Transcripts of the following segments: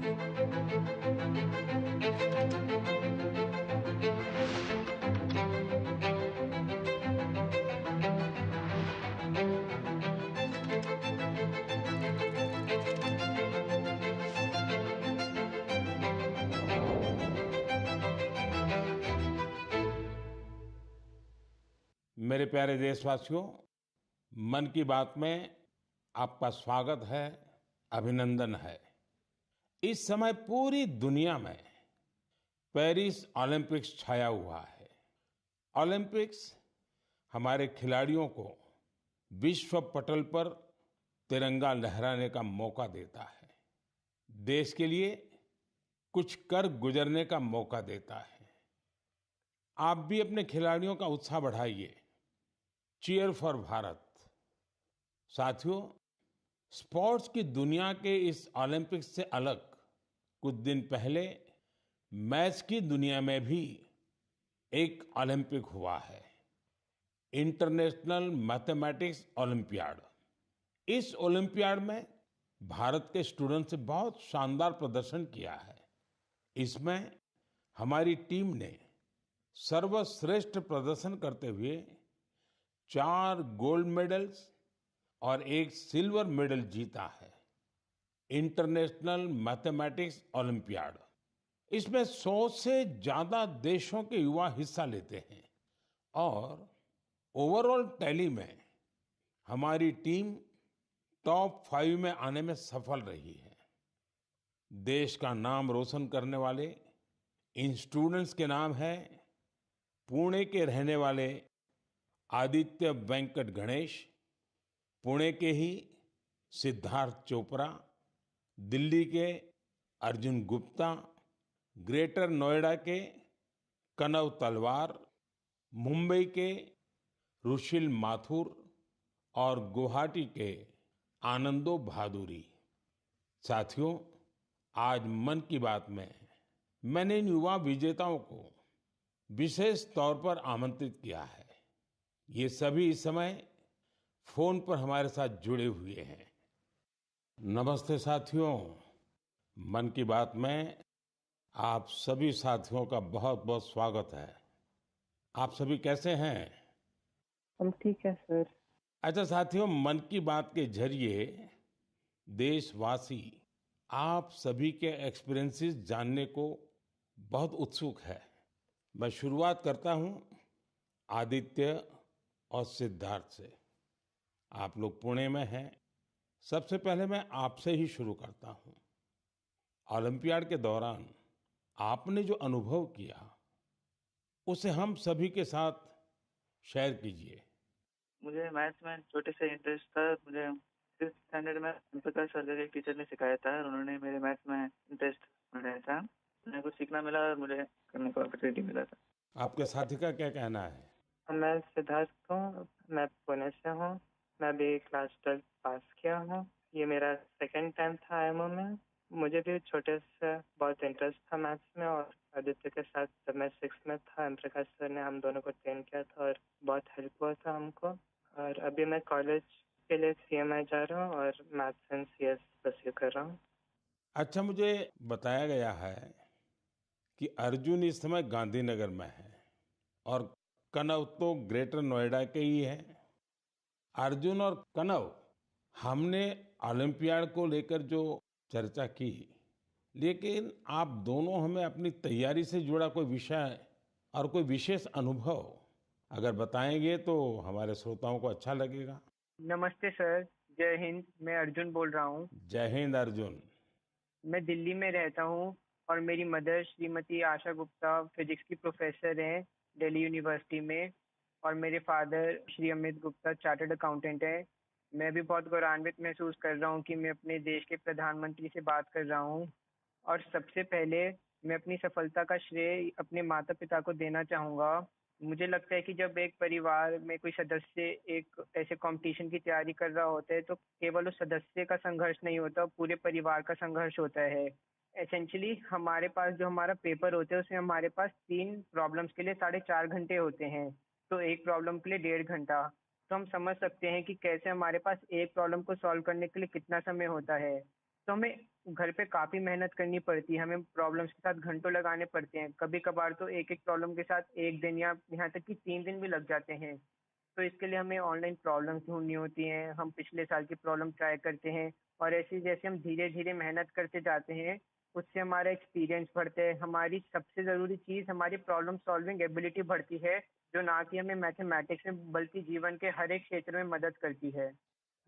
मेरे प्यारे देशवासियों, मन की बात में आपका स्वागत है, अभिनंदन है। इस समय पूरी दुनिया में पेरिस ओलंपिक्स छाया हुआ है। ओलंपिक्स हमारे खिलाड़ियों को विश्व पटल पर तिरंगा लहराने का मौका देता है, देश के लिए कुछ कर गुजरने का मौका देता है। आप भी अपने खिलाड़ियों का उत्साह बढ़ाइए। Cheer for Bharat. साथियों, स्पोर्ट्स की दुनिया के इस ओलंपिक्स से अलग कुछ दिन पहले मैथ्स की दुनिया में भी एक ओलंपिक हुआ है, इंटरनेशनल मैथमेटिक्स ओलंपियाड। इस ओलंपियाड में भारत के स्टूडेंट्स ने बहुत शानदार प्रदर्शन किया है। इसमें हमारी टीम ने सर्वश्रेष्ठ प्रदर्शन करते हुए 4 गोल्ड मेडल्स और 1 सिल्वर मेडल जीता है। इंटरनेशनल मैथमेटिक्स ओलंपियाड, इसमें 100 से ज्यादा देशों के युवा हिस्सा लेते हैं और ओवरऑल टैली में हमारी टीम टॉप 5 में आने में सफल रही है। देश का नाम रोशन करने वाले इन स्टूडेंट्स के नाम है पुणे के रहने वाले आदित्य वेंकट गणेश, पुणे के ही सिद्धार्थ चोपड़ा, दिल्ली के अर्जुन गुप्ता, ग्रेटर नोएडा के कनव तलवार, मुंबई के रुशिल माथुर और गुवाहाटी के आनंदो भादुरी। साथियों, आज मन की बात में मैंने इन युवा विजेताओं को विशेष तौर पर आमंत्रित किया है। ये सभी इस समय फोन पर हमारे साथ जुड़े हुए हैं। नमस्ते साथियों, मन की बात में आप सभी साथियों का बहुत बहुत स्वागत है। आप सभी कैसे हैं? हम ठीक है सर। अच्छा साथियों, मन की बात के जरिए देशवासी आप सभी के एक्सपीरियंसेस जानने को बहुत उत्सुक है। मैं शुरुआत करता हूं आदित्य और सिद्धार्थ से। आप लोग पुणे में हैं। सबसे पहले मैं आपसे ही शुरू करता हूं। ओलंपियाड के दौरान आपने जो अनुभव किया उसे हम सभी के साथ शेयर कीजिए। मुझे मैथ्स में छोटे से इंटरेस्ट था। मुझे 6th स्टैंडर्ड में प्रकाश सर के एक टीचर ने सिखाया था और उन्होंने मेरे मैथ्स में इंटरेस्ट बढ़ाया था। मुझे कुछ सीखना मिला और मुझे करने को अपॉर्चुनिटी मिला था। आपके साथी का क्या कहना है? मैं सिद्धार्थ हूँ, मैं पुणे से हूँ। मैं भी क्लास 12 पास किया हूँ। ये मेरा सेकंड टाइम था आईएमओ में। मुझे भी छोटे से बहुत इंटरेस्ट था मैथ्स में और आदित्य के साथ जब मैं 6th में था, एम प्रकाश सर ने हम दोनों को ट्रेन किया था और बहुत हेल्प हुआ था हमको। और अभी मैं कॉलेज के लिए सीएमआई जा रहा हूँ और मैथ्स एंड सीएस परस्यू कर रहा हूँ। अच्छा, मुझे बताया गया है कि अर्जुन इस समय गांधीनगर में है और कनव तो ग्रेटर नोएडा के ही है। अर्जुन और कनव, हमने ओलंपियाड को लेकर जो चर्चा की, लेकिन आप दोनों हमें अपनी तैयारी से जुड़ा कोई विषय और कोई विशेष अनुभव अगर बताएंगे तो हमारे श्रोताओं को अच्छा लगेगा। नमस्ते सर, जय हिंद। मैं अर्जुन बोल रहा हूँ। जय हिंद अर्जुन। मैं दिल्ली में रहता हूँ और मेरी मदर श्रीमती आशा गुप्ता फिजिक्स की प्रोफेसर हैं दिल्ली यूनिवर्सिटी में और मेरे father Shri Amit Gupta chartered accountant है। मैं भी बहुत गौरवान्वित महसूस कर रहा हूँ कि मैं अपने देश के प्रधानमंत्री से बात कर रहा हूँ और सबसे पहले मैं अपनी सफलता का श्रेय अपने माता पिता को देना चाहूँगा। मुझे लगता है कि जब एक परिवार में कोई सदस्य एक ऐसे कंपटीशन की तैयारी कर रहा होता है तो केवल उस सदस्य का संघर्ष नहीं होता, पूरे परिवार का संघर्ष होता है। एसेंशियली हमारे पास जो हमारा पेपर होता है उसमें हमारे पास 3 प्रॉब्लम्स के लिए 4.5 घंटे होते हैं, तो एक प्रॉब्लम के लिए 1.5 घंटा। तो हम समझ सकते हैं कि कैसे हमारे पास एक प्रॉब्लम को सॉल्व करने के लिए कितना समय होता है। तो हमें घर पे काफ़ी मेहनत करनी पड़ती है, हमें प्रॉब्लम्स के साथ घंटों लगाने पड़ते हैं। कभी-कभार तो एक-एक प्रॉब्लम के साथ 1 दिन या यहाँ तक कि 3 दिन भी लग जाते हैं। तो इसके लिए हमें ऑनलाइन प्रॉब्लम्स ढूँढनी होती हैं, हम पिछले साल की प्रॉब्लम ट्राई करते हैं और ऐसे जैसे हम धीरे-धीरे मेहनत करते जाते हैं, उससे हमारा एक्सपीरियंस बढ़ता है। हमारी सबसे ज़रूरी चीज़ हमारी प्रॉब्लम सॉल्विंग एबिलिटी बढ़ती है, जो ना कि हमें मैथमेटिक्स में बल्कि जीवन के हर एक क्षेत्र में मदद करती है।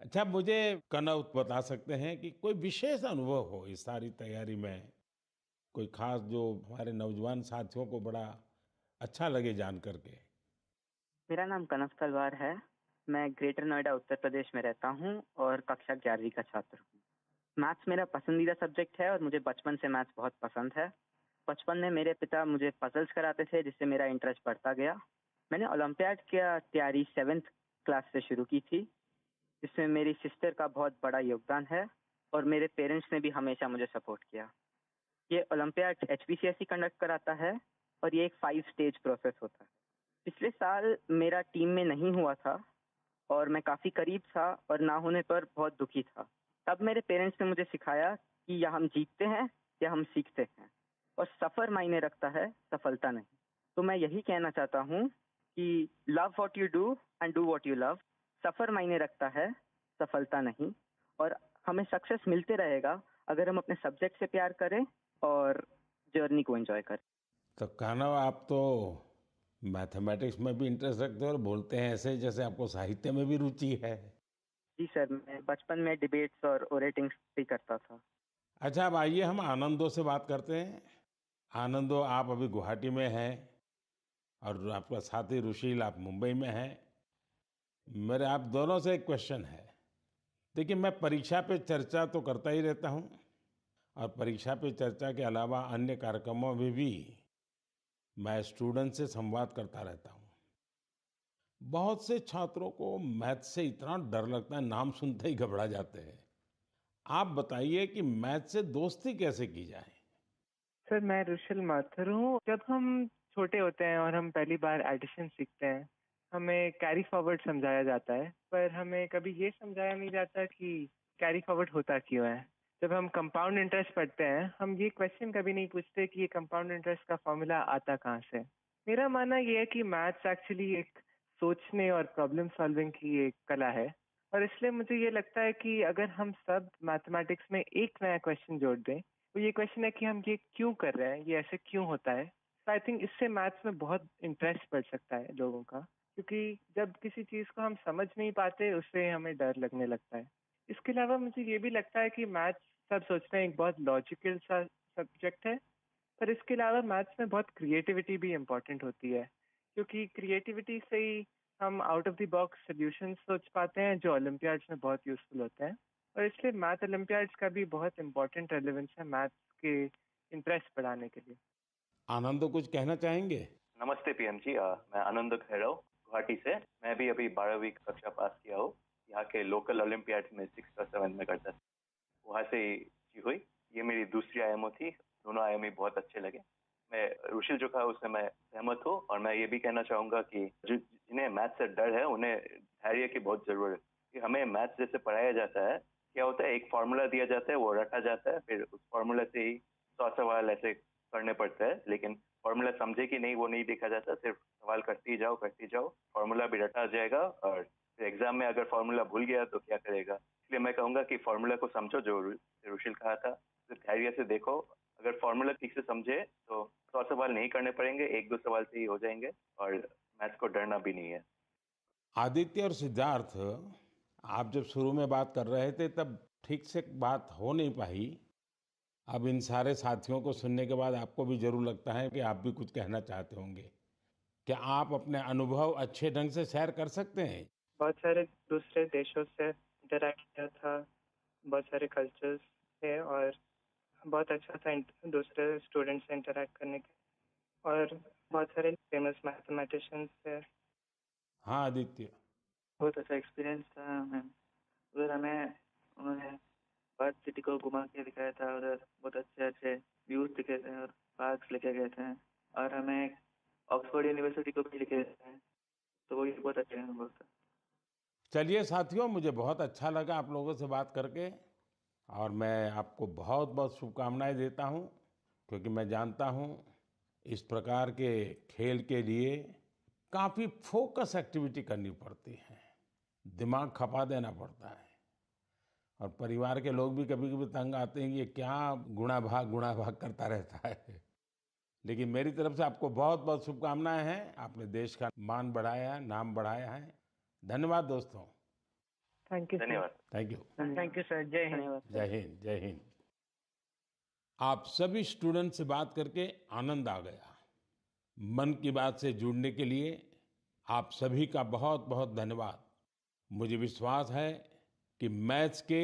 अच्छा, मुझे कनौत बता सकते हैं कि कोई विशेष अनुभव हो इस सारी तैयारी में, कोई खास जो हमारे नौजवान साथियों को बड़ा अच्छा लगे जान करके? मेरा नाम कनव तलवार है। मैं ग्रेटर नोएडा उत्तर प्रदेश में रहता हूँ और कक्षा 11वीं का छात्र हूँ। मैथ्स मेरा पसंदीदा सब्जेक्ट है और मुझे बचपन से मैथ्स बहुत पसंद है। बचपन में मेरे पिता मुझे पजल्स कराते थे जिससे मेरा इंटरेस्ट बढ़ता गया। मैंने ओलंपियाड की तैयारी 7th क्लास से शुरू की थी, जिसमें मेरी सिस्टर का बहुत बड़ा योगदान है और मेरे पेरेंट्स ने भी हमेशा मुझे सपोर्ट किया। ये ओलंपियाड एचपीसीएसई कंडक्ट कराता है और ये एक 5 स्टेज प्रोसेस होता है। पिछले साल मेरा टीम में नहीं हुआ था और मैं काफ़ी करीब था और ना होने पर बहुत दुखी था। तब मेरे पेरेंट्स ने मुझे सिखाया कि या हम जीतते हैं या हम सीखते हैं और सफ़र मायने रखता है, सफलता नहीं। तो मैं यही कहना चाहता हूँ कि love what you do and do what you love. सफ़र मायने रखता है, सफलता नहीं। और हमें सक्सेस मिलते रहेगा अगर हम अपने सब्जेक्ट से प्यार करें और जर्नी को एंजॉय करें। तो कान्हा, आप तो मैथमेटिक्स में भी इंटरेस्ट रखते हो और बोलते हैं ऐसे जैसे आपको साहित्य में भी रुचि है। जी सर, मैं बचपन में डिबेट्स और ओरेटिंग्स भी करता था। अच्छा, अब आइए हम आनंदो से बात करते हैं। आनंदो, आप अभी गुवाहाटी में हैं और आपका साथी रुशील आप मुंबई में हैं। मेरे आप दोनों से एक क्वेश्चन है। देखिए, मैं परीक्षा पे चर्चा तो करता ही रहता हूँ और परीक्षा पे चर्चा के अलावा अन्य कार्यक्रमों में भी मैं स्टूडेंट से संवाद करता रहता हूँ। बहुत से छात्रों को मैथ से इतना डर लगता है, नाम सुनते ही घबरा जाते हैं। आप बताइए कि मैथ से दोस्ती कैसे की जाए? सर, मैं रुशिल माथुर हूँ। जब हम छोटे होते हैं और हम पहली बार एडिशन सीखते हैं, हमें कैरी फॉरवर्ड समझाया जाता है, पर हमें कभी ये समझाया नहीं जाता कि कैरी फॉरवर्ड होता क्यों है। जब हम कंपाउंड इंटरेस्ट पढ़ते हैं, हम ये क्वेश्चन कभी नहीं पूछते कि ये कंपाउंड इंटरेस्ट का फॉर्मूला आता कहाँ से। मेरा मानना ये है कि मैथ्स एक्चुअली एक सोचने और प्रॉब्लम सॉल्विंग की एक कला है, और इसलिए मुझे ये लगता है कि अगर हम सब मैथमेटिक्स में एक नया क्वेश्चन जोड़ दें, तो ये क्वेश्चन है कि हम ये क्यों कर रहे हैं, ये ऐसे क्यों होता है। तो आई थिंक इससे मैथ्स में बहुत इंटरेस्ट बढ़ सकता है लोगों का, क्योंकि जब किसी चीज़ को हम समझ नहीं पाते, उससे हमें डर लगने लगता है। इसके अलावा मुझे ये भी लगता है कि मैथ्स, सब सोचते हैं, एक बहुत लॉजिकल सा सब्जेक्ट है, पर इसके अलावा मैथ्स में बहुत क्रिएटिविटी भी इम्पोर्टेंट होती है, क्योंकि क्रिएटिविटी से ही हम out of the box solutions सोच पाते हैं, जो ओलंपियाड्स में बहुत यूजफुल होते हैं। और इसलिए मैथ ओलंपियाड्स का भी बहुत इम्पोर्टेंट रेलेवेंस है मैथ्स के इंटरेस्ट बढ़ाने के लिए। आनंदो, कुछ कहना चाहेंगे? नमस्ते पीएम जी। मैं आनंद खैरव गुवाहाटी से। मैं भी अभी 12वीं कक्षा पास किया हूँ। यहाँ के लोकल ओलंपियाड में 6th और 7th में करता था, वहाँ से ही हुई। ये मेरी दूसरी आईएमओ थी। दोनों आईएमओ बहुत अच्छे लगे। मैं रुशिल जो कहा उससे मैं सहमत हूँ, और मैं ये भी कहना चाहूंगा कि जिन्हें मैथ से डर है उन्हें धैर्य की बहुत जरूरत है। कि हमें मैथ जैसे पढ़ाया जाता है, क्या होता है, एक फार्मूला दिया जाता है, वो रटा जाता है, फिर उस फार्मूला से ही 100 सवाल ऐसे करने पड़ते हैं, लेकिन फार्मूला समझे कि नहीं वो नहीं देखा जाता। सिर्फ सवाल करते ही जाओ, फार्मूला भी रटा जाएगा, और फिर एग्जाम में अगर फार्मूला भूल गया तो क्या करेगा। इसलिए मैं कहूंगा कि फार्मूला को समझो, जो रुशिल कहा था, तो धैर्य से देखो। अगर फार्मूला ठीक से समझे तो 100 सवाल नहीं करने पड़ेंगे, 1-2 सवाल से ही हो जाएंगे, और मैथ्स को डरना भी नहीं है। आदित्य और सिद्धार्थ, आप जब शुरू में बात कर रहे थे तब ठीक से बात हो नहीं पाई। अब इन सारे साथियों को सुनने के बाद आपको भी जरूर लगता है कि आप भी कुछ कहना चाहते होंगे। क्या आप अपने अनुभव अच्छे ढंग से शेयर कर सकते हैं? बहुत सारे दूसरे देशों से इंटरैक्ट किया था, बहुत सारे कल्चर्स थे, और बहुत अच्छा था दूसरे स्टूडेंट्स से इंटरैक्ट करने के, और बहुत सारे फेमस मैथमेटिशियंस थे। हाँ आदित्य। बहुत अच्छा एक्सपीरियंस था मैम। उधर हमें उन्होंने बर्थ सिटी को घुमा के दिखाया था, उधर बहुत अच्छे अच्छे व्यूज दिखे थे और पार्क्स लेके गए थे, और हमें ऑक्सफोर्ड यूनिवर्सिटी को भी लेके गए थे, तो वो भी बहुत अच्छा अनुभव था। चलिए साथियों, मुझे बहुत अच्छा लगा आप लोगों से बात करके। और मैं आपको बहुत बहुत शुभकामनाएं देता हूं, क्योंकि मैं जानता हूं इस प्रकार के खेल के लिए काफी फोकस एक्टिविटी करनी पड़ती है, दिमाग खपा देना पड़ता है। और परिवार के लोग भी कभी कभी तंग आते हैं कि ये क्या गुणा भाग करता रहता है। लेकिन मेरी तरफ से आपको बहुत बहुत शुभकामनाएं हैं। आपने देश का मान बढ़ाया है, नाम बढ़ाया है। धन्यवाद दोस्तों। Thank you sir. धन्यवाद। Thank you. Thank you sir. जय हिंद। धन्यवाद सर। जय हिंद, जय हिंद। आप सभी स्टूडेंट से बात करके आनंद आ गया। मन की बात से जुड़ने के लिए आप सभी का बहुत बहुत धन्यवाद। मुझे विश्वास है कि मैथ्स के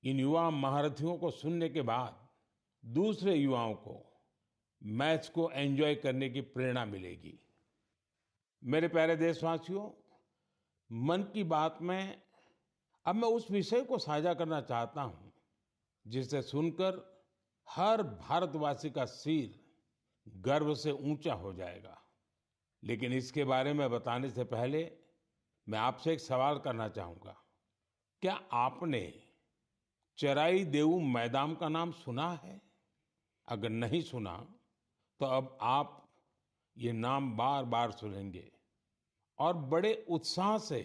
इन युवा महारथियों को सुनने के बाद दूसरे युवाओं को मैथ्स को एंजॉय करने की प्रेरणा मिलेगी। मेरे प्यारे देशवासियों, मन की बात में अब मैं उस विषय को साझा करना चाहता हूं जिसे सुनकर हर भारतवासी का सिर गर्व से ऊंचा हो जाएगा। लेकिन इसके बारे में बताने से पहले मैं आपसे एक सवाल करना चाहूंगा। क्या आपने चराई देऊ मैदान का नाम सुना है? अगर नहीं सुना तो अब आप ये नाम बार बार सुनेंगे और बड़े उत्साह से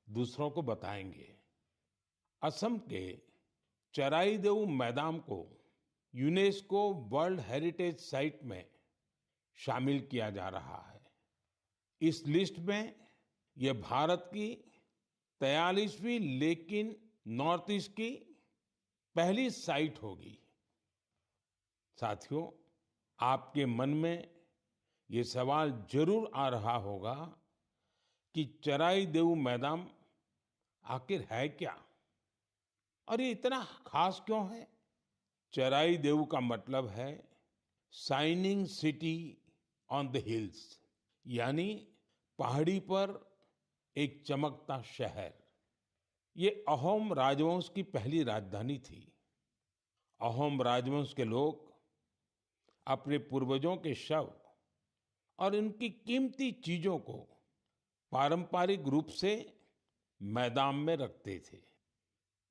दूसरों को बताएंगे। असम के चराई देऊ मैदान को यूनेस्को वर्ल्ड हेरिटेज साइट में शामिल किया जा रहा है। इस लिस्ट में यह भारत की 43वीं लेकिन नॉर्थ ईस्ट की पहली साइट होगी। साथियों, आपके मन में ये सवाल जरूर आ रहा होगा कि चराई देऊ मैदान आखिर है क्या और ये इतना खास क्यों है? चराई देऊ का मतलब है shining city on the hills, यानी पहाड़ी पर एक चमकता शहर। ये अहोम राजवंश की पहली राजधानी थी। अहोम राजवंश के लोग अपने पूर्वजों के शव और उनकी कीमती चीजों को पारंपरिक रूप से मैदान में रखते थे।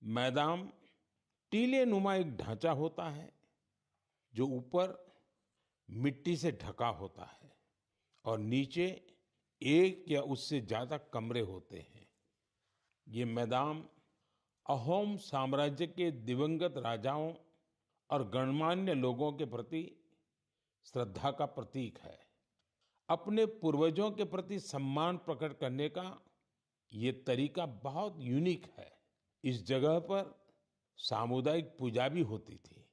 मैदान टीले नुमा एक ढांचा होता है जो ऊपर मिट्टी से ढका होता है और नीचे एक या उससे ज्यादा कमरे होते हैं। ये मैदान अहोम साम्राज्य के दिवंगत राजाओं और गणमान्य लोगों के प्रति श्रद्धा का प्रतीक है। अपने पूर्वजों के प्रति सम्मान प्रकट करने का ये तरीका बहुत यूनिक है। इस जगह पर सामुदायिक पूजा भी होती थी।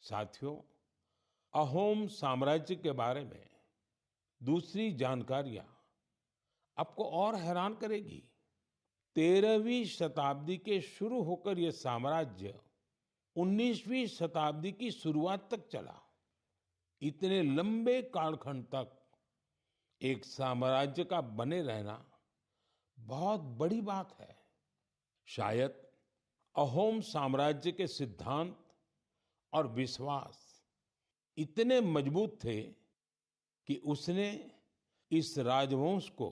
साथियों, अहोम साम्राज्य के बारे में दूसरी जानकारियां आपको और हैरान करेगी। 13वीं शताब्दी के शुरू होकर यह साम्राज्य 19वीं शताब्दी की शुरुआत तक चला। इतने लंबे कालखंड तक एक साम्राज्य का बने रहना बहुत बड़ी बात है। शायद अहोम साम्राज्य के सिद्धांत और विश्वास इतने मजबूत थे कि उसने इस राजवंश को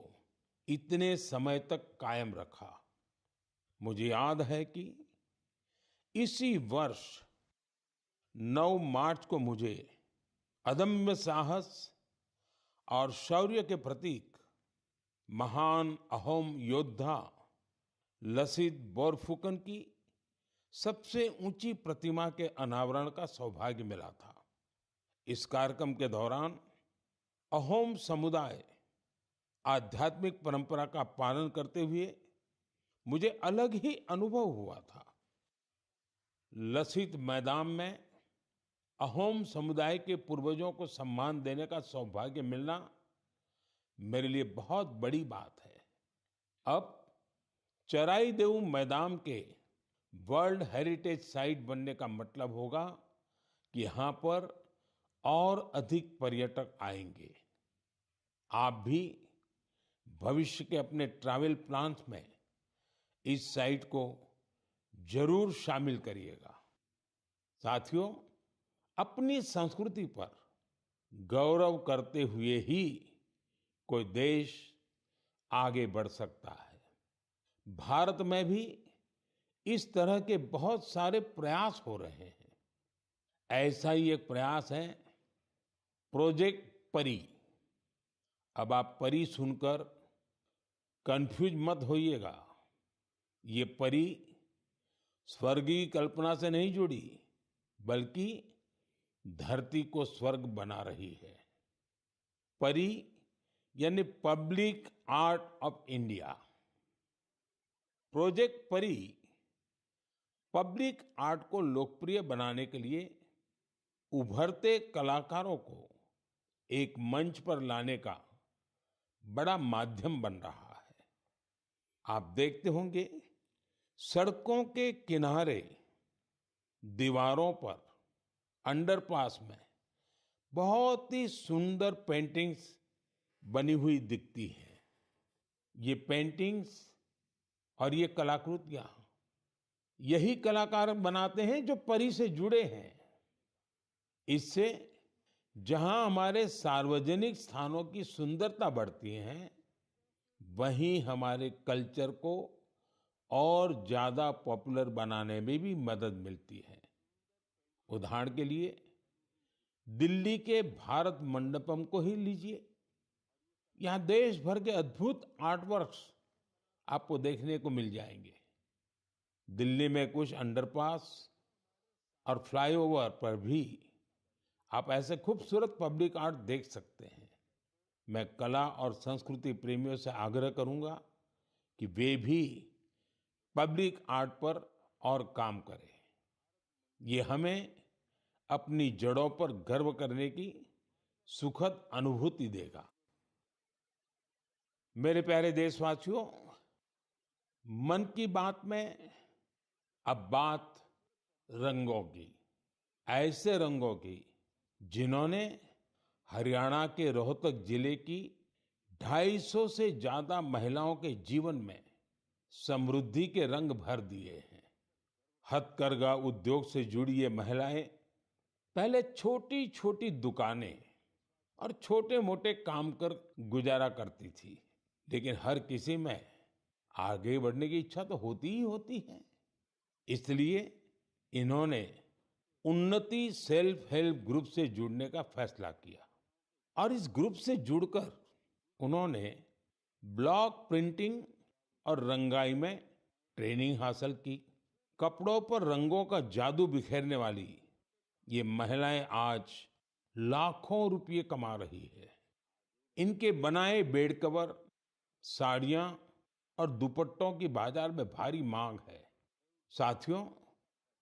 इतने समय तक कायम रखा। मुझे याद है कि इसी वर्ष 9 मार्च को मुझे अदम्य साहस और शौर्य के प्रतीक महान अहोम योद्धा लसित बोरफुकन की सबसे ऊंची प्रतिमा के अनावरण का सौभाग्य मिला था। इस कार्यक्रम के दौरान अहोम समुदाय आध्यात्मिक परंपरा का पालन करते हुए मुझे अलग ही अनुभव हुआ था। लसित मैदान में अहोम समुदाय के पूर्वजों को सम्मान देने का सौभाग्य मिलना मेरे लिए बहुत बड़ी बात है। अब चराई देऊ मैदान के वर्ल्ड हेरिटेज साइट बनने का मतलब होगा कि यहाँ पर और अधिक पर्यटक आएंगे। आप भी भविष्य के अपने ट्रैवल प्लान्स में इस साइट को जरूर शामिल करिएगा। साथियों, अपनी संस्कृति पर गौरव करते हुए ही कोई देश आगे बढ़ सकता है। भारत में भी इस तरह के बहुत सारे प्रयास हो रहे हैं। ऐसा ही एक प्रयास है प्रोजेक्ट परी। अब आप परी सुनकर कंफ्यूज मत होइएगा। ये परी स्वर्ग की कल्पना से नहीं जुड़ी, बल्कि धरती को स्वर्ग बना रही है। परी यानी public art of India. Project परी पब्लिक आर्ट को लोकप्रिय बनाने के लिए उभरते कलाकारों को एक मंच पर लाने का बड़ा माध्यम बन रहा है। आप देखते होंगे सड़कों के किनारे, दीवारों पर, अंडरपास में बहुत ही सुंदर पेंटिंग्स बनी हुई दिखती हैं। ये पेंटिंग्स और ये कलाकृतियां यही कलाकार बनाते हैं जो परी से जुड़े हैं। इससे जहां हमारे सार्वजनिक स्थानों की सुंदरता बढ़ती है, वहीं हमारे कल्चर को और ज्यादा पॉपुलर बनाने में भी मदद मिलती है। उदाहरण के लिए दिल्ली के भारत मंडपम को ही लीजिए। यहाँ देश भर के अद्भुत आर्टवर्क्स आपको देखने को मिल जाएंगे। दिल्ली में कुछ अंडरपास और फ्लाईओवर पर भी आप ऐसे खूबसूरत पब्लिक आर्ट देख सकते हैं। मैं कला और संस्कृति प्रेमियों से आग्रह करूंगा कि वे भी पब्लिक आर्ट पर और काम करें। ये हमें अपनी जड़ों पर गर्व करने की सुखद अनुभूति देगा। मेरे प्यारे देशवासियों, मन की बात में अब बात रंगों की, ऐसे रंगों की जिन्होंने हरियाणा के रोहतक जिले की 250 से ज्यादा महिलाओं के जीवन में समृद्धि के रंग भर दिए हैं। हथकरघा उद्योग से जुड़ी ये महिलाएं पहले छोटी छोटी दुकानें और छोटे मोटे काम कर गुजारा करती थी, लेकिन हर किसी में आगे बढ़ने की इच्छा तो होती ही होती है। इसलिए इन्होंने उन्नति सेल्फ हेल्प ग्रुप से जुड़ने का फैसला किया और इस ग्रुप से जुड़कर उन्होंने ब्लॉक प्रिंटिंग और रंगाई में ट्रेनिंग हासिल की। कपड़ों पर रंगों का जादू बिखेरने वाली ये महिलाएं आज लाखों रुपए कमा रही है। इनके बनाए बेड कवर, साड़ियां और दुपट्टों की बाजार में भारी मांग है। साथियों,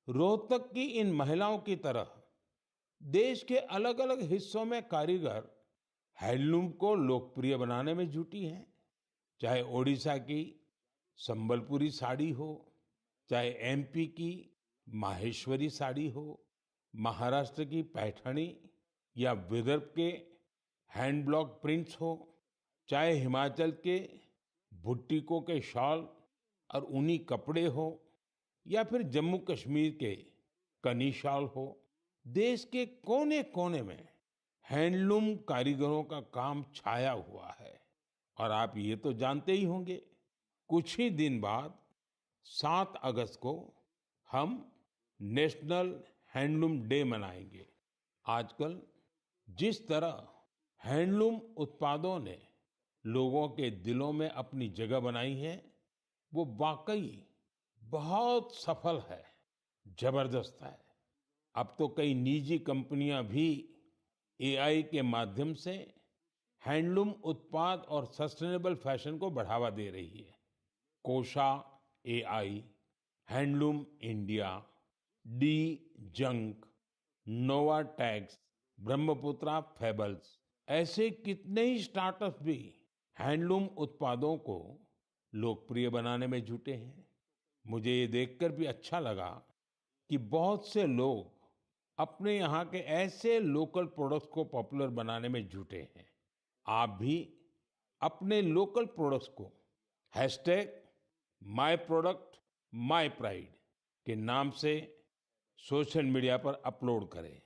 रोहतक की इन महिलाओं की तरह देश के अलग अलग हिस्सों में कारीगर हैंडलूम को लोकप्रिय बनाने में जुटी हैं। चाहे ओडिशा की संबलपुरी साड़ी हो, चाहे एमपी की माहेश्वरी साड़ी हो, महाराष्ट्र की पैठणी या विदर्भ के हैंड ब्लॉक प्रिंट्स हो, चाहे हिमाचल के भुट्टिकों के शॉल और ऊनी कपड़े हो, या फिर जम्मू कश्मीर के कनी शॉल हो, देश के कोने कोने में हैंडलूम कारीगरों का काम छाया हुआ है। और आप ये तो जानते ही होंगे, कुछ ही दिन बाद 7 अगस्त को हम नेशनल हैंडलूम डे मनाएंगे। आजकल जिस तरह हैंडलूम उत्पादों ने लोगों के दिलों में अपनी जगह बनाई है, वो वाकई बहुत सफल है, जबरदस्त है। अब तो कई निजी कंपनियां भी एआई के माध्यम से हैंडलूम उत्पाद और सस्टेनेबल फैशन को बढ़ावा दे रही है। Kosha AI, handloom India, D junk, nova tex, Brahmaputra fables, ऐसे कितने ही स्टार्टअप भी हैंडलूम उत्पादों को लोकप्रिय बनाने में जुटे हैं। मुझे ये देखकर भी अच्छा लगा कि बहुत से लोग अपने यहाँ के ऐसे लोकल प्रोडक्ट्स को पॉपुलर बनाने में जुटे हैं। आप भी अपने लोकल प्रोडक्ट्स को #MyProductMyPride के नाम से सोशल मीडिया पर अपलोड करें।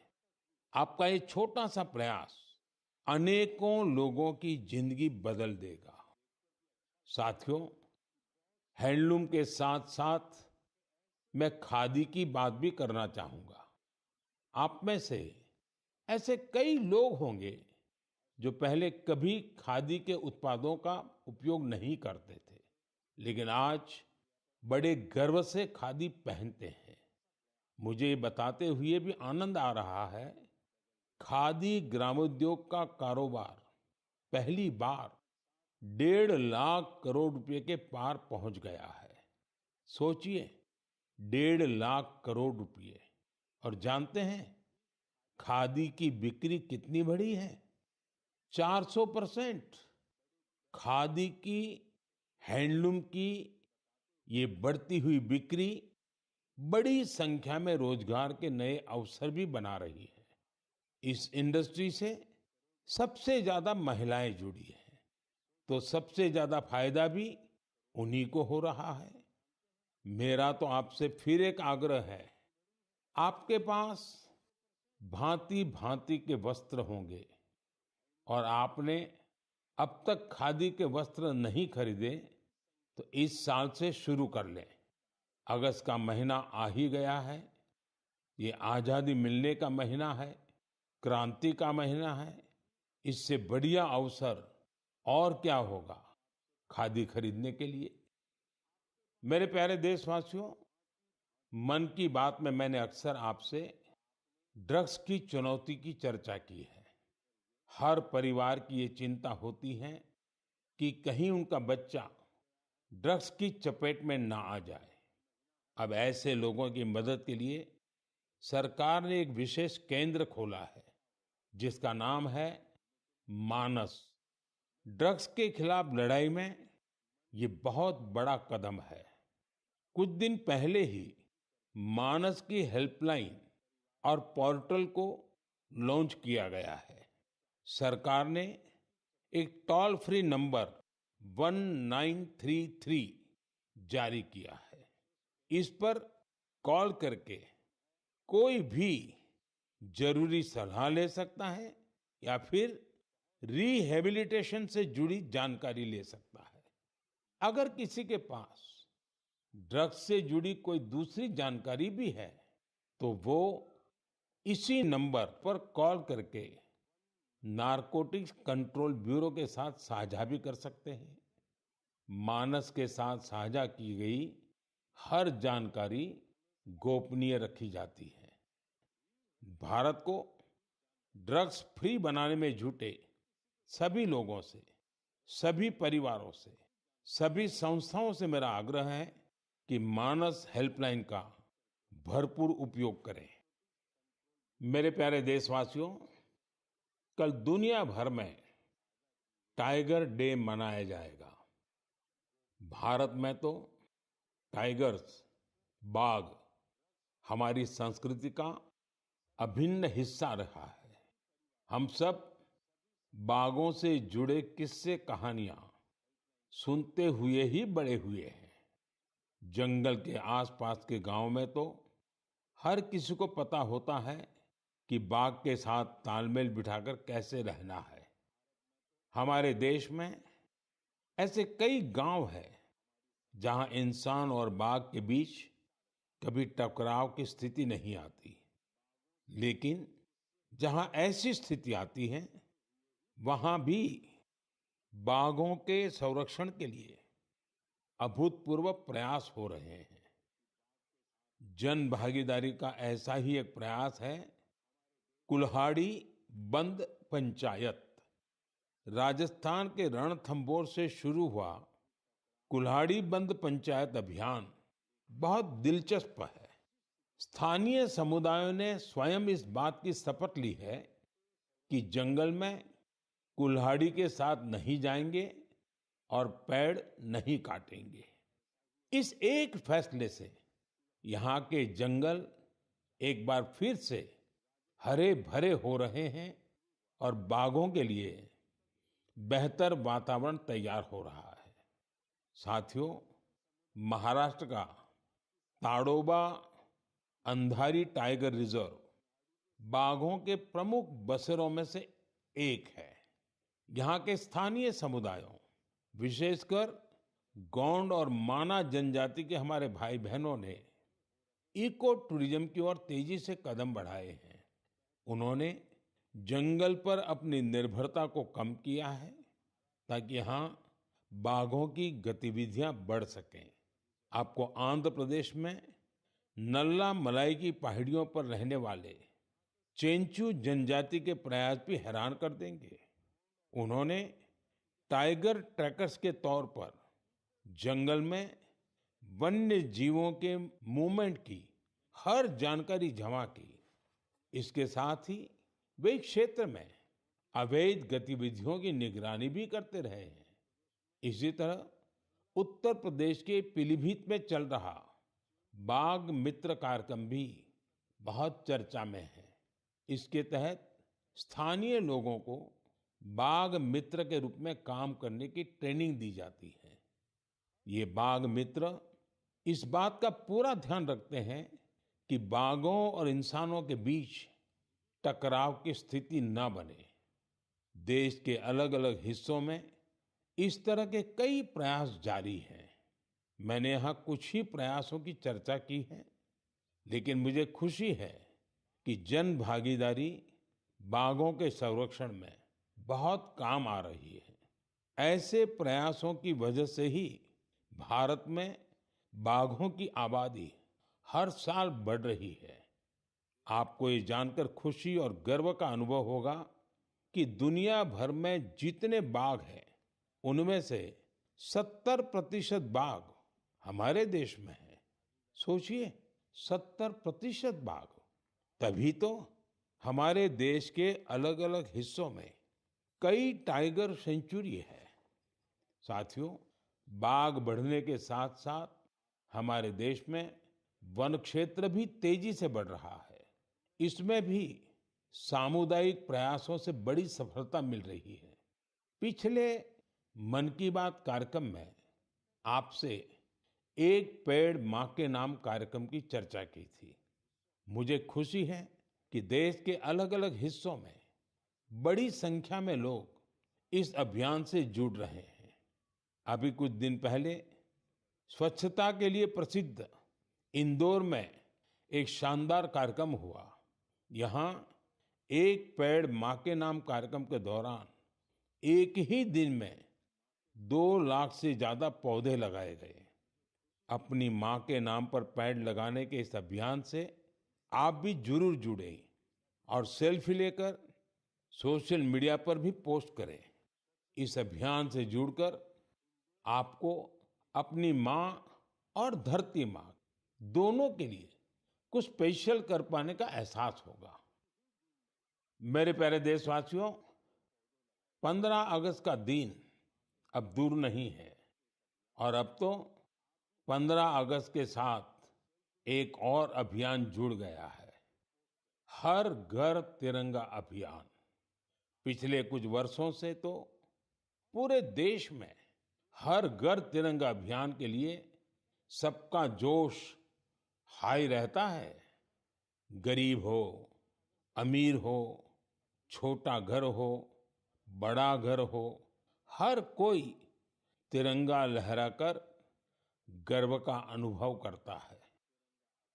आपका ये छोटा सा प्रयास अनेकों लोगों की जिंदगी बदल देगा। साथियों, हैंडलूम के साथ साथ मैं खादी की बात भी करना चाहूंगा। आप में से ऐसे कई लोग होंगे जो पहले कभी खादी के उत्पादों का उपयोग नहीं करते थे, लेकिन आज बड़े गर्व से खादी पहनते हैं। मुझे ये बताते हुए भी आनंद आ रहा है, खादी ग्रामोद्योग का कारोबार पहली बार 1.5 लाख करोड़ रुपए के पार पहुंच गया है। सोचिए, 1.5 लाख करोड़ रुपए। और जानते हैं खादी की बिक्री कितनी बढ़ी है? 400%। खादी की, हैंडलूम की ये बढ़ती हुई बिक्री बड़ी संख्या में रोजगार के नए अवसर भी बना रही है। इस इंडस्ट्री से सबसे ज्यादा महिलाएं जुड़ी हैं, तो सबसे ज्यादा फायदा भी उन्हीं को हो रहा है। मेरा तो आपसे फिर एक आग्रह है, आपके पास भांति भांति के वस्त्र होंगे और आपने अब तक खादी के वस्त्र नहीं खरीदे, तो इस साल से शुरू कर लें। अगस्त का महीना आ ही गया है। ये आजादी मिलने का महीना है, क्रांति का महीना है। इससे बढ़िया अवसर और क्या होगा खादी खरीदने के लिए। मेरे प्यारे देशवासियों, मन की बात में मैंने अक्सर आपसे ड्रग्स की चुनौती की चर्चा की है। हर परिवार की ये चिंता होती है कि कहीं उनका बच्चा ड्रग्स की चपेट में ना आ जाए। अब ऐसे लोगों की मदद के लिए सरकार ने एक विशेष केंद्र खोला है, जिसका नाम है मानस। ड्रग्स के खिलाफ लड़ाई में ये बहुत बड़ा कदम है। कुछ दिन पहले ही मानस की हेल्पलाइन और पोर्टल को लॉन्च किया गया है। सरकार ने एक टोल फ्री नंबर 1933 जारी किया है। इस पर कॉल करके कोई भी जरूरी सलाह ले सकता है या फिर रिहेबिलिटेशन से जुड़ी जानकारी ले सकता है। अगर किसी के पास ड्रग्स से जुड़ी कोई दूसरी जानकारी भी है, तो वो इसी नंबर पर कॉल करके नारकोटिक्स कंट्रोल ब्यूरो के साथ साझा भी कर सकते हैं। मानस के साथ साझा की गई हर जानकारी गोपनीय रखी जाती है। भारत को ड्रग्स फ्री बनाने में जुटे सभी लोगों से, सभी परिवारों से, सभी संस्थाओं से मेरा आग्रह है कि मानस हेल्पलाइन का भरपूर उपयोग करें। मेरे प्यारे देशवासियों, कल दुनिया भर में टाइगर डे मनाया जाएगा। भारत में तो टाइगर्स, बाघ हमारी संस्कृति का अभिन्न हिस्सा रहा है। हम सब बाघों से जुड़े किस्से कहानियां सुनते हुए ही बड़े हुए हैं। जंगल के आसपास के गांव में तो हर किसी को पता होता है कि बाघ के साथ तालमेल बिठाकर कैसे रहना है। हमारे देश में ऐसे कई गांव हैं जहां इंसान और बाघ के बीच कभी टकराव की स्थिति नहीं आती, लेकिन जहां ऐसी स्थिति आती है, वहां भी बाघों के संरक्षण के लिए अभूतपूर्व प्रयास हो रहे हैं। जन भागीदारी का ऐसा ही एक प्रयास है कुल्हाड़ी बंद पंचायत। राजस्थान के रणथंभौर से शुरू हुआ कुल्हाड़ी बंद पंचायत अभियान बहुत दिलचस्प है। स्थानीय समुदायों ने स्वयं इस बात की शपथ ली है कि जंगल में कुल्हाड़ी के साथ नहीं जाएंगे और पेड़ नहीं काटेंगे। इस एक फैसले से यहाँ के जंगल एक बार फिर से हरे भरे हो रहे हैं और बाघों के लिए बेहतर वातावरण तैयार हो रहा है। साथियों, महाराष्ट्र का ताडोबा अंधारी टाइगर रिजर्व बाघों के प्रमुख बसेरों में से एक है। यहाँ के स्थानीय समुदायों, विशेषकर गोंड और माना जनजाति के हमारे भाई बहनों ने इको टूरिज्म की ओर तेजी से कदम बढ़ाए हैं। उन्होंने जंगल पर अपनी निर्भरता को कम किया है ताकि यहाँ बाघों की गतिविधियां बढ़ सकें। आपको आंध्र प्रदेश में नल्ला मलाई की पहाड़ियों पर रहने वाले चेंचू जनजाति के प्रयास भी हैरान कर देंगे। उन्होंने टाइगर ट्रैकर्स के तौर पर जंगल में वन्य जीवों के मूवमेंट की हर जानकारी जमा की। इसके साथ ही वे इस क्षेत्र में अवैध गतिविधियों की निगरानी भी करते रहे हैं। इसी तरह उत्तर प्रदेश के पीलीभीत में चल रहा बाघ मित्र कार्यक्रम भी बहुत चर्चा में है। इसके तहत स्थानीय लोगों को बाघ मित्र के रूप में काम करने की ट्रेनिंग दी जाती है। ये बाघ मित्र इस बात का पूरा ध्यान रखते हैं कि बाघों और इंसानों के बीच टकराव की स्थिति न बने। देश के अलग-अलग हिस्सों में इस तरह के कई प्रयास जारी हैं। मैंने यहाँ कुछ ही प्रयासों की चर्चा की है, लेकिन मुझे खुशी है कि जन भागीदारी बाघों के संरक्षण में बहुत काम आ रही है। ऐसे प्रयासों की वजह से ही भारत में बाघों की आबादी हर साल बढ़ रही है। आपको ये जानकर खुशी और गर्व का अनुभव होगा कि दुनिया भर में जितने बाघ हैं, उनमें से 70% बाघ हमारे देश में है। सोचिए, 70% बाघ। तभी तो हमारे देश के अलग-अलग हिस्सों में कई टाइगर सेंचुरी है। साथियों, बाघ बढ़ने के साथ-साथ हमारे देश में वन क्षेत्र भी तेजी से बढ़ रहा है। इसमें भी सामुदायिक प्रयासों से बड़ी सफलता मिल रही है। पिछले मन की बात कार्यक्रम में आपसे एक पेड़ मां के नाम कार्यक्रम की चर्चा की थी। मुझे खुशी है कि देश के अलग-अलग हिस्सों में बड़ी संख्या में लोग इस अभियान से जुड़ रहे हैं। अभी कुछ दिन पहले स्वच्छता के लिए प्रसिद्ध इंदौर में एक शानदार कार्यक्रम हुआ। यहाँ एक पेड़ मां के नाम कार्यक्रम के दौरान एक ही दिन में 2 लाख से ज्यादा पौधे लगाए गए। अपनी मां के नाम पर पेड़ लगाने के इस अभियान से आप भी जरूर जुड़ें और सेल्फी लेकर सोशल मीडिया पर भी पोस्ट करें। इस अभियान से जुड़कर आपको अपनी मां और धरती मां दोनों के लिए कुछ स्पेशल कर पाने का एहसास होगा। मेरे प्यारे देशवासियों, 15 अगस्त का दिन अब दूर नहीं है और अब तो 15 अगस्त के साथ एक और अभियान जुड़ गया है, हर घर तिरंगा अभियान। पिछले कुछ वर्षों से तो पूरे देश में हर घर तिरंगा अभियान के लिए सबका जोश हाई रहता है। गरीब हो, अमीर हो, छोटा घर हो, बड़ा घर हो, हर कोई तिरंगा लहराकर गर्व का अनुभव करता है।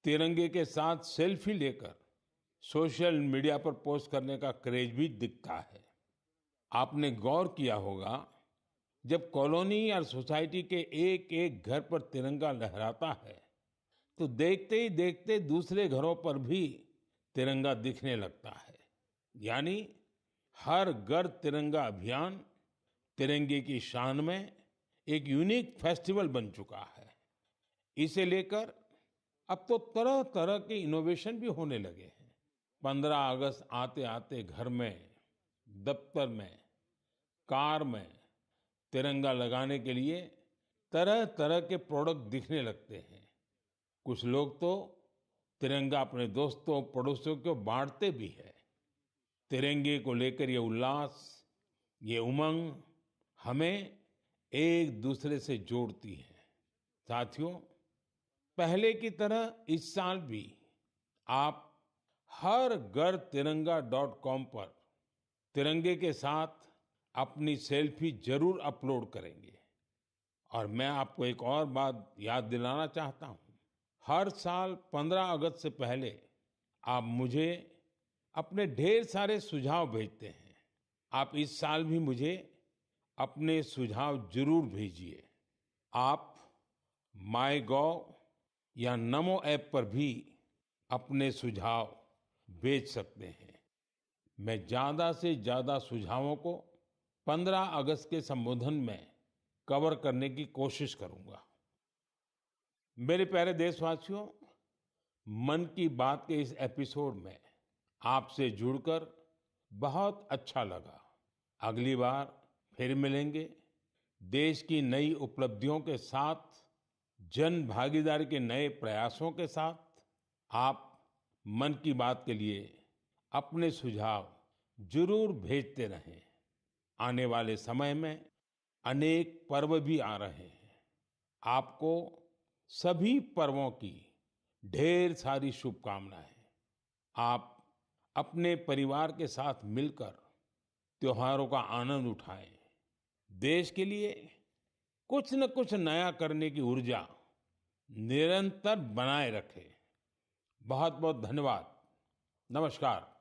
तिरंगे के साथ सेल्फी लेकर सोशल मीडिया पर पोस्ट करने का क्रेज भी दिखता है। आपने गौर किया होगा, जब कॉलोनी या सोसाइटी के एक-एक घर पर तिरंगा लहराता है, तो देखते ही देखते दूसरे घरों पर भी तिरंगा दिखने लगता है। यानी हर घर तिरंगा अभियान तिरंगे की शान में एक यूनिक फेस्टिवल बन चुका है। इसे लेकर अब तो तरह-तरह के इनोवेशन भी होने लगे हैं। 15 अगस्त आते-आते घर में, दफ्तर में, कार में तिरंगा लगाने के लिए तरह-तरह के प्रोडक्ट दिखने लगते हैं। कुछ लोग तो तिरंगा अपने दोस्तों, पड़ोसियों को बांटते भी है। तिरंगे को लेकर ये उल्लास, ये उमंग हमें एक दूसरे से जोड़ती है। साथियों, पहले की तरह इस साल भी आप हर घर तिरंगा.com पर तिरंगे के साथ अपनी सेल्फी जरूर अपलोड करेंगे। और मैं आपको एक और बात याद दिलाना चाहता हूँ। हर साल 15 अगस्त से पहले आप मुझे अपने ढेर सारे सुझाव भेजते हैं। आप इस साल भी मुझे अपने सुझाव जरूर भेजिए। आप माईगोव या नमो ऐप पर भी अपने सुझाव भेज सकते हैं। मैं ज्यादा से ज्यादा सुझावों को 15 अगस्त के संबोधन में कवर करने की कोशिश करूंगा। मेरे प्यारे देशवासियों, मन की बात के इस एपिसोड में आपसे जुड़कर बहुत अच्छा लगा। अगली बार फिर मिलेंगे देश की नई उपलब्धियों के साथ, जन भागीदारी के नए प्रयासों के साथ। आप मन की बात के लिए अपने सुझाव जरूर भेजते रहें। आने वाले समय में अनेक पर्व भी आ रहे हैं। आपको सभी पर्वों की ढेर सारी शुभकामनाएं। आप अपने परिवार के साथ मिलकर त्योहारों का आनंद उठाएं। देश के लिए कुछ न कुछ नया करने की ऊर्जा निरंतर बनाए रखें। बहुत बहुत धन्यवाद। नमस्कार।